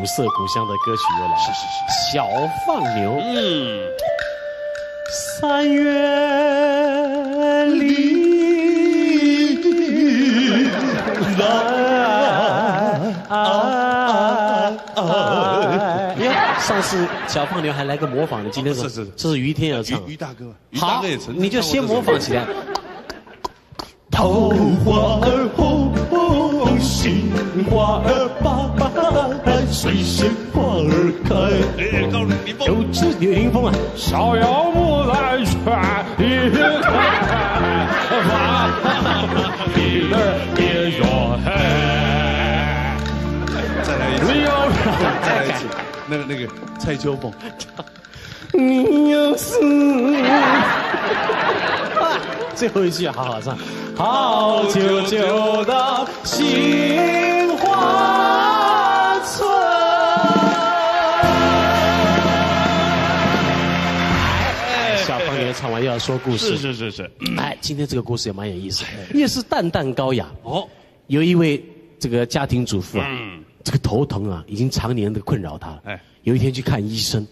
古色古香的歌曲又来了。是，小放牛。三月里，上次小放牛还来个模仿的，今天是这是于天要唱。于大哥，好，你就先模仿起来。桃花儿红红，杏花儿白白，水仙花儿开。告诉你，有志有迎风啊！逍遥木兰泉，一开花，一儿一哟嘿。再来一次，再来一次，那个蔡秋凤。你要是最后一句好好唱，好久久的杏花村。小方言唱完又要说故事，是。哎，今天这个故事也蛮有意思，也是淡淡高雅。哦，有一位这个家庭主妇啊，这个头疼啊，已经常年的困扰她了。哎。有一天去看医生，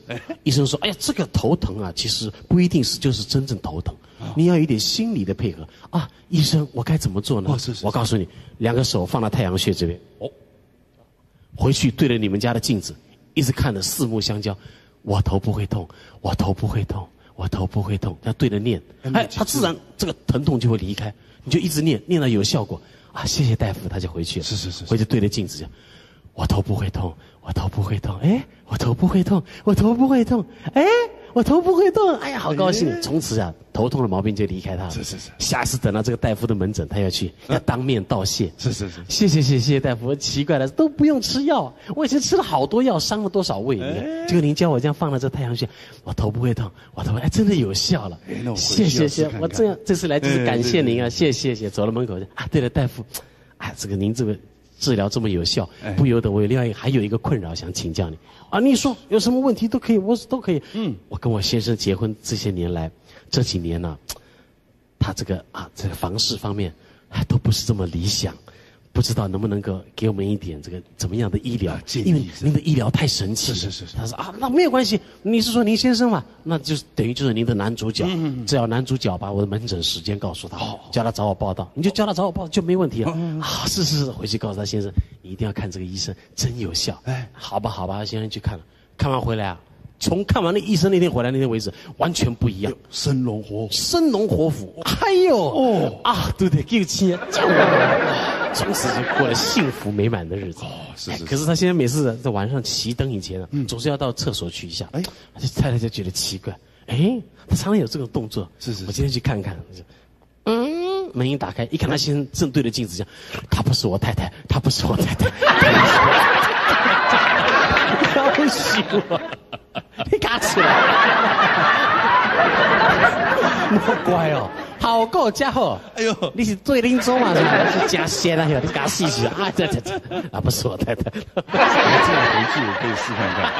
医生说：“哎呀，这个头疼啊，其实不一定是就是真正头疼，你要有一点心理的配合啊。”医生，我该怎么做呢？我告诉你，2个手放到太阳穴这边，回去对着你们家的镜子，一直看着四目相交，我头不会痛，我头不会痛，我头不会痛，要对着念，哎，他自然这个疼痛就会离开，你就一直念，念到有效果啊，谢谢大夫，他就回去了，是，回去对着镜子讲。我头不会痛，我头不会痛，哎，我头不会痛，我头不会痛，哎，我头不会痛，哎呀，好高兴！从此啊，头痛的毛病就离开他了。是。下次等到这个大夫的门诊，他要去，要当面道谢。是。谢谢大夫，奇怪了，都不用吃药，我以前吃了好多药，伤了多少胃，你看，结果您教我这样放到这太阳穴，我头不会痛，我头哎，真的有效了。谢，我这次来就是感谢您啊，谢。走到门口啊，对了，大夫，啊，这个您这个。治疗这么有效，不由得我还有一个困扰想请教你啊！你说有什么问题都可以，我都可以。我跟我先生结婚这些年来，这几年呢，他这个房事方面都不是这么理想，不知道能不能够给我们一点这个怎么样的医疗建议？因为您的医疗太神奇。是。他说啊，那没有关系，你是说您先生嘛？那就是等于就是您的男主角。只要男主角把我的门诊时间告诉他，叫他找我报道，你就叫他找我报道就没问题了。啊，是，回去告诉他先生，你一定要看这个医生，真有效。哎，好吧，先生去看了，看完回来啊。从看完那医生那天回来那天为止，完全不一样，生龙活虎。哎呦，对，给钱，从此就过了幸福美满的日子。是。可是他现在每次在晚上熄灯以前总是要到厕所去一下。哎，太太就觉得奇怪，哎，他常常有这种动作。是。我今天去看看，门一打开，一看他先生正对着镜子讲，她不是我太太，她不是我太太。要死我！你嘎起来！我乖哦，好个家伙！哎呦，你是对林州嘛？是加鲜啊！你嘎试试啊！这啊，不是我太太。这样回去也可以试看看。